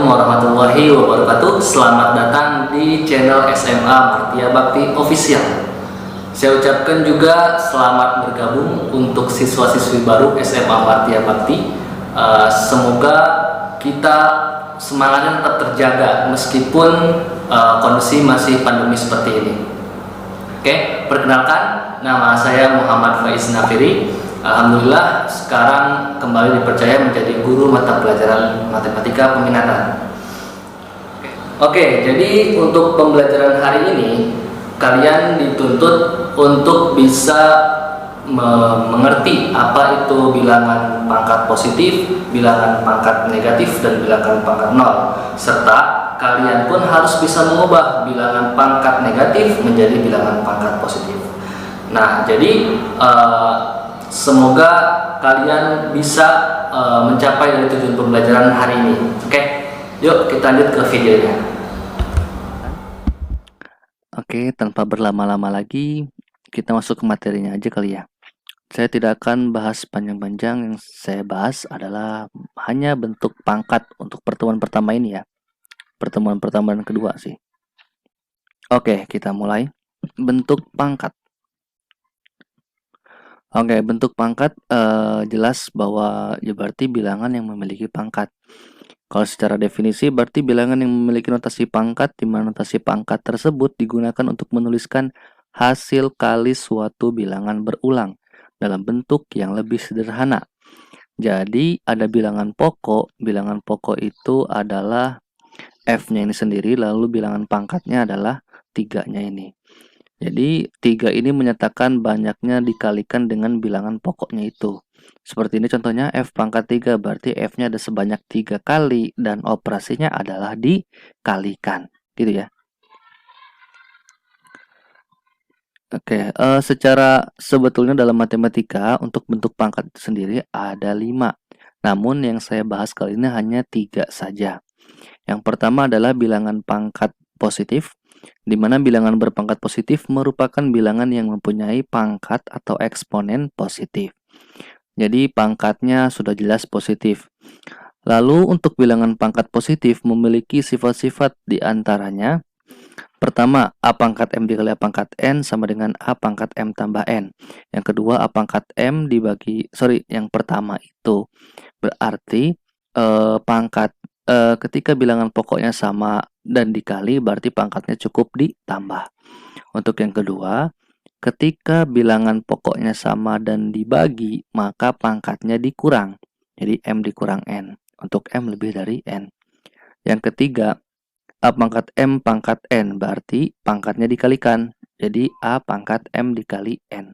Assalamualaikum warahmatullahi wabarakatuh. Selamat datang di channel SMA Martia Bakti Official. Saya ucapkan juga selamat bergabung untuk siswa-siswi baru SMA Martia Bakti. Semoga kita semangatnya tetap terjaga meskipun kondisi masih pandemi seperti ini. Oke, perkenalkan, nama saya Muhammad Faiz Nafiri. Alhamdulillah sekarang kembali dipercaya menjadi guru mata pelajaran matematika peminatan. Oke, jadi untuk pembelajaran hari ini kalian dituntut untuk bisa mengerti apa itu bilangan pangkat positif, bilangan pangkat negatif, dan bilangan pangkat nol, serta kalian pun harus bisa mengubah bilangan pangkat negatif menjadi bilangan pangkat positif. Nah, jadi semoga kalian bisa mencapai dari tujuan pembelajaran hari ini. Oke, yuk kita lanjut ke videonya. Oke, tanpa berlama-lama lagi, kita masuk ke materinya aja kali ya. Saya tidak akan bahas panjang-panjang, yang saya bahas adalah hanya bentuk pangkat untuk pertemuan pertama ini ya. Pertemuan pertama dan kedua sih. Oke, kita mulai. Bentuk pangkat. Oke, bentuk pangkat jelas bahwa ya berarti bilangan yang memiliki pangkat. Kalau secara definisi berarti bilangan yang memiliki notasi pangkat, di mana notasi pangkat tersebut digunakan untuk menuliskan hasil kali suatu bilangan berulang dalam bentuk yang lebih sederhana. Jadi ada bilangan pokok itu adalah F-nya ini sendiri, lalu bilangan pangkatnya adalah 3-nya ini. Jadi 3 ini menyatakan banyaknya dikalikan dengan bilangan pokoknya itu. Seperti ini contohnya F pangkat 3, berarti F-nya ada sebanyak 3 kali dan operasinya adalah dikalikan. Gitu ya. Oke, secara sebetulnya dalam matematika untuk bentuk pangkat itu sendiri ada 5. Namun yang saya bahas kali ini hanya 3 saja. Yang pertama adalah bilangan pangkat positif, di mana bilangan berpangkat positif merupakan bilangan yang mempunyai pangkat atau eksponen positif. Jadi pangkatnya sudah jelas positif. Lalu untuk bilangan pangkat positif memiliki sifat-sifat diantaranya. Pertama, A pangkat M dikali A pangkat N sama dengan A pangkat M tambah N. Yang kedua, A pangkat M yang pertama itu berarti ketika bilangan pokoknya sama dan dikali berarti pangkatnya cukup ditambah. Untuk yang kedua, ketika bilangan pokoknya sama dan dibagi maka pangkatnya dikurang. Jadi M dikurang N. Untuk M lebih dari N. Yang ketiga, A pangkat M pangkat N berarti pangkatnya dikalikan. Jadi A pangkat M dikali N.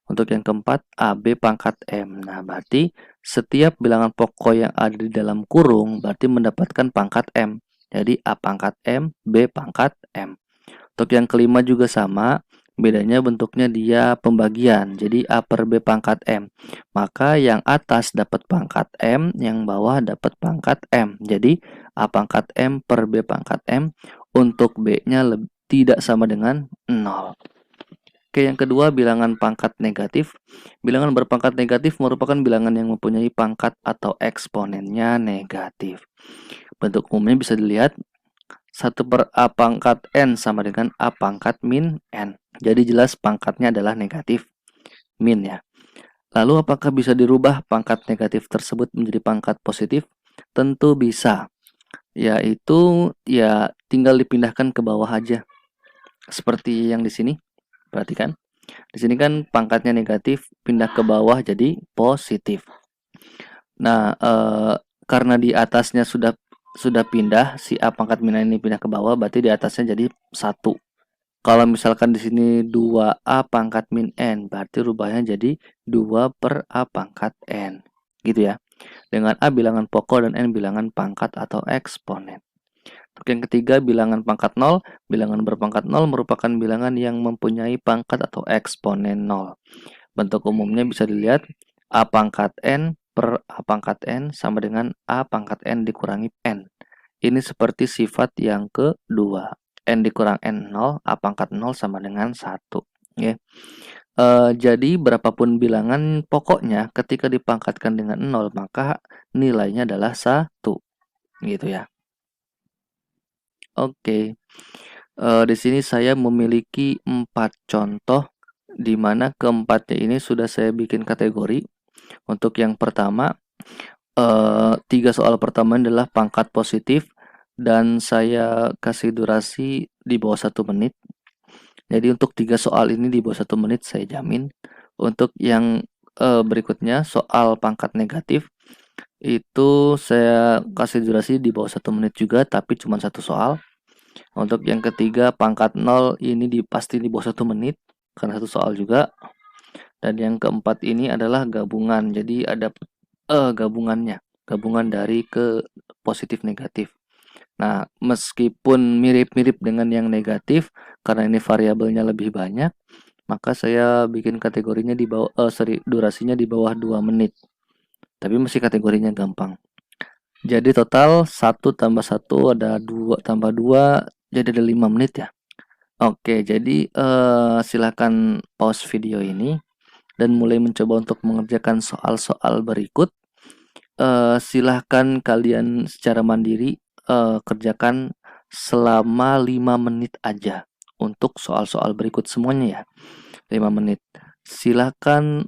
Untuk yang keempat, AB pangkat M. Nah, berarti setiap bilangan pokok yang ada di dalam kurung berarti mendapatkan pangkat M. Jadi A pangkat M, B pangkat M. Untuk yang kelima juga sama, bedanya bentuknya dia pembagian. Jadi A per B pangkat M. Maka yang atas dapat pangkat M, yang bawah dapat pangkat M. Jadi A pangkat M per B pangkat M. Untuk B-nya tidak sama dengan 0. Oke, yang kedua bilangan pangkat negatif. Bilangan berpangkat negatif merupakan bilangan yang mempunyai pangkat atau eksponennya negatif. Bentuk umumnya bisa dilihat 1 per A pangkat N sama dengan A pangkat min N. Jadi jelas pangkatnya adalah negatif, min ya. Lalu apakah bisa dirubah pangkat negatif tersebut menjadi pangkat positif? Tentu bisa. Yaitu ya tinggal dipindahkan ke bawah aja. Seperti yang di sini. Perhatikan. Di sini kan pangkatnya negatif, pindah ke bawah jadi positif. Nah, karena di atasnya sudah pindah, si A pangkat min ini pindah ke bawah, berarti di atasnya jadi 1. Kalau misalkan di sini 2A pangkat min N, berarti rubahnya jadi 2 per A pangkat N. Gitu ya. Dengan A bilangan pokok dan N bilangan pangkat atau eksponen. Untuk yang ketiga, bilangan pangkat 0. Bilangan berpangkat 0 merupakan bilangan yang mempunyai pangkat atau eksponen 0. Bentuk umumnya bisa dilihat A pangkat N per A pangkat N sama dengan A pangkat N dikurangi N. Ini seperti sifat yang kedua. N dikurang N 0, A pangkat 0 sama dengan 1. Ya. Jadi berapapun bilangan pokoknya ketika dipangkatkan dengan 0 maka nilainya adalah 1. Gitu ya. Oke, di sini saya memiliki 4 contoh di mana keempatnya ini sudah saya bikin kategori. Untuk yang pertama, 3 soal pertama adalah pangkat positif dan saya kasih durasi di bawah 1 menit. Jadi untuk 3 soal ini di bawah 1 menit saya jamin. Untuk yang berikutnya soal pangkat negatif itu saya kasih durasi di bawah 1 menit juga, tapi cuma 1 soal. Untuk yang ketiga pangkat 0 ini pasti di bawah 1 menit karena 1 soal juga. Dan yang keempat ini adalah gabungan. Jadi ada gabungannya, gabungan dari ke positif negatif. Nah, meskipun mirip-mirip dengan yang negatif, karena ini variabelnya lebih banyak, maka saya bikin kategorinya di bawah, durasinya di bawah 2 menit. Tapi masih kategorinya gampang. Jadi total 1 tambah 1 ada 2 tambah 2, jadi ada 5 menit ya. Oke, jadi silakan pause video ini dan mulai mencoba untuk mengerjakan soal-soal berikut. Silahkan kalian secara mandiri kerjakan selama 5 menit aja untuk soal-soal berikut semuanya ya. 5 menit. Silahkan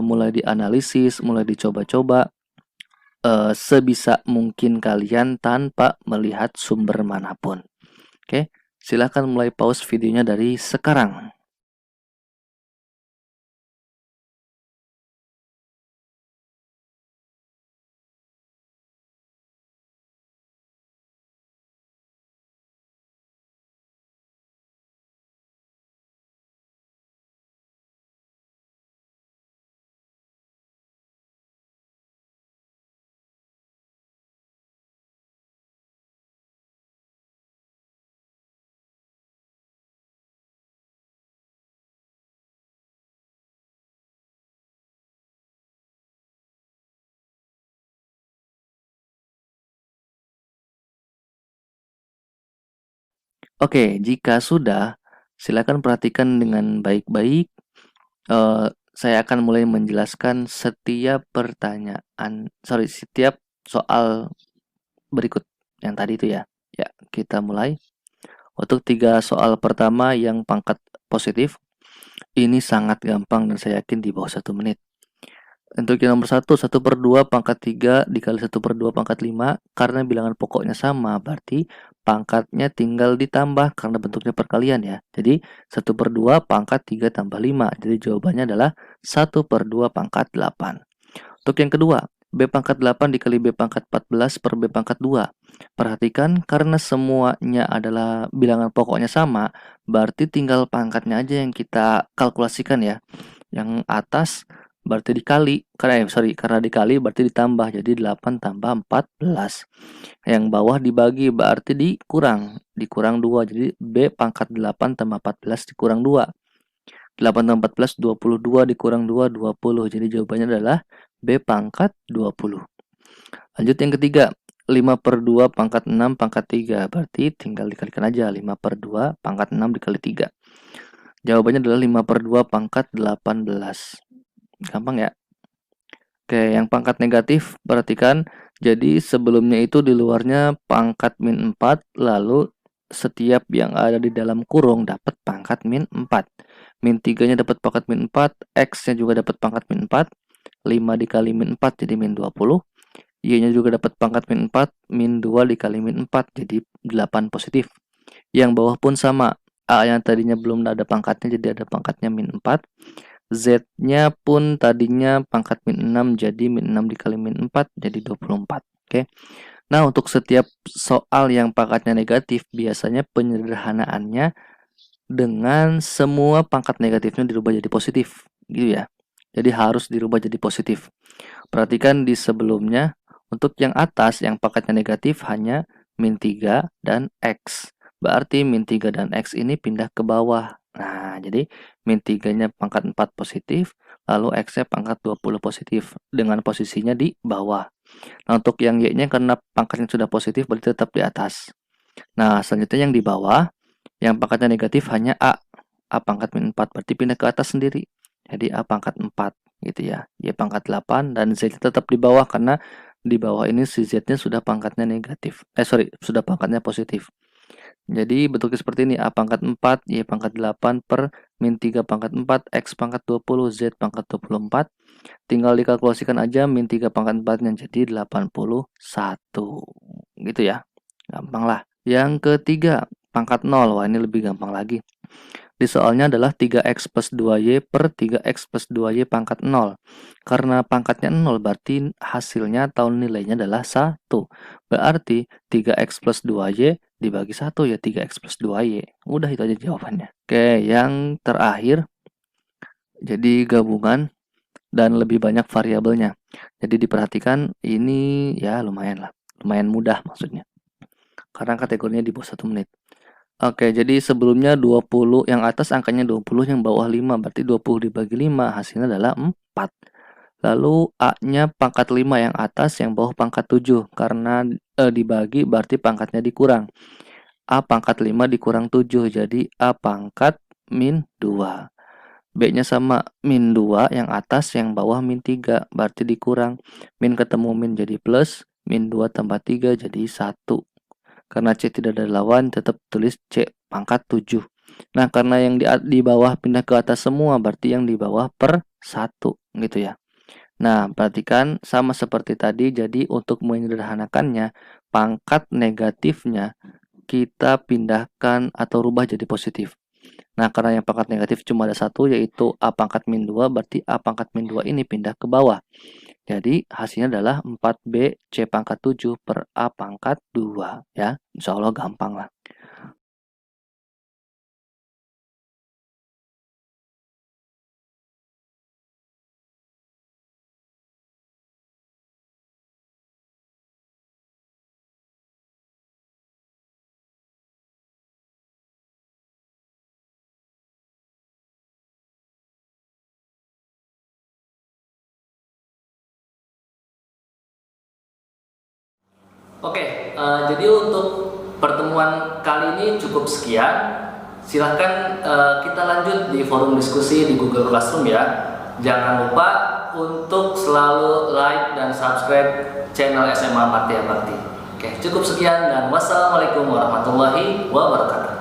mulai dianalisis, mulai dicoba-coba sebisa mungkin kalian tanpa melihat sumber manapun. Oke, silahkan mulai pause videonya dari sekarang. Oke, jika sudah, silakan perhatikan dengan baik-baik. Saya akan mulai menjelaskan setiap setiap soal berikut yang tadi itu ya. Ya, kita mulai. Untuk 3 soal pertama yang pangkat positif, ini sangat gampang dan saya yakin di bawah 1 menit. Untuk yang nomor 1/2 pangkat 3 dikali 1/2 pangkat 5, karena bilangan pokoknya sama, berarti pangkatnya tinggal ditambah karena bentuknya perkalian ya. Jadi 1/2 pangkat 3 tambah 5. Jadi jawabannya adalah 1/2 pangkat 8. Untuk yang kedua, B pangkat 8 dikali B pangkat 14 per B pangkat 2. Perhatikan karena semuanya adalah bilangan pokoknya sama, berarti tinggal pangkatnya aja yang kita kalkulasikan ya. Yang atas berarti dikali, karena dikali berarti ditambah, jadi 8 tambah 14. Yang bawah dibagi berarti dikurang 2, jadi B pangkat 8 tambah 14 dikurang 2. 8 tambah 14 22 dikurang 2 20, jadi jawabannya adalah B pangkat 20. Lanjut yang ketiga, 5/2 pangkat 6 pangkat 3, berarti tinggal dikalikan aja 5/2 pangkat 6 dikali 3. Jawabannya adalah 5/2 pangkat 18. Gampang ya. Oke, yang pangkat negatif perhatikan. Jadi sebelumnya itu di luarnya pangkat min 4, lalu setiap yang ada di dalam kurung dapat pangkat min 4. Min 3-nya dapat pangkat min 4, X-nya juga dapat pangkat min 4. 5 dikali min 4 jadi min 20. Y-nya juga dapat pangkat min 4, min 2 dikali min 4 jadi 8 positif. Yang bawah pun sama. A yang tadinya belum ada pangkatnya jadi ada pangkatnya min 4. Z-nya pun tadinya pangkat min 6 jadi min 6 dikali min 4 jadi 24. Oke. Nah, untuk setiap soal yang pangkatnya negatif biasanya penyederhanaannya dengan semua pangkat negatifnya dirubah jadi positif, gitu ya. Jadi harus dirubah jadi positif. Perhatikan di sebelumnya, untuk yang atas yang pangkatnya negatif hanya min 3 dan X. Berarti min 3 dan X ini pindah ke bawah. Nah, jadi min 3-nya pangkat 4 positif, lalu X-nya pangkat 20 positif dengan posisinya di bawah. Nah, untuk yang Y-nya karena pangkatnya sudah positif berarti tetap di atas. Nah, selanjutnya yang di bawah, yang pangkatnya negatif hanya A. A pangkat min 4 berarti pindah ke atas sendiri. Jadi A pangkat 4 gitu ya. Y pangkat 8 dan Z tetap di bawah karena di bawah ini si Z-nya sudah pangkatnya negatif. Sudah pangkatnya positif. Jadi bentuknya seperti ini, A pangkat 4, Y pangkat 8 per min 3 pangkat 4, X pangkat 20, Z pangkat 24. Tinggal dikalkulasikan aja min 3 pangkat 4-nya jadi 81. Gitu ya. Gampang lah. Yang ketiga, pangkat 0. Wah, ini lebih gampang lagi. Di soalnya adalah 3x plus 2y per 3x plus 2y pangkat 0. Karena pangkatnya 0 berarti hasilnya atau nilainya adalah 1. Berarti 3x plus 2y dibagi 1 ya 3x plus 2y. Udah itu aja jawabannya. Oke, yang terakhir jadi gabungan dan lebih banyak variabelnya. Jadi diperhatikan ini ya lumayan lah. Lumayan mudah maksudnya. Karena kategorinya di bawah 1 menit. Oke, jadi sebelumnya 20, yang atas angkanya 20, yang bawah 5, berarti 20 dibagi 5, hasilnya adalah 4. Lalu A-nya pangkat 5 yang atas, yang bawah pangkat 7, karena dibagi berarti pangkatnya dikurang. A pangkat 5 dikurang 7, jadi A pangkat min 2. B-nya sama, min 2 yang atas, yang bawah min 3, berarti dikurang. Min ketemu min jadi plus, min 2 tambah 3 jadi 1. Karena C tidak ada lawan, tetap tulis C pangkat 7. Nah, karena yang di bawah pindah ke atas semua, berarti yang di bawah per 1, gitu ya. Nah, perhatikan sama seperti tadi, jadi untuk menyederhanakannya, pangkat negatifnya kita pindahkan atau rubah jadi positif. Nah, karena yang pangkat negatif cuma ada satu, yaitu A pangkat min 2, berarti A pangkat min 2 ini pindah ke bawah. Jadi hasilnya adalah 4B C pangkat 7 per A pangkat 2 ya. Insya Allah gampang lah. Oke, jadi untuk pertemuan kali ini cukup sekian. Silahkan kita lanjut di forum diskusi di Google Classroom ya. Jangan lupa untuk selalu like dan subscribe channel SMA Martia Bakti. Oke, cukup sekian dan wassalamualaikum warahmatullahi wabarakatuh.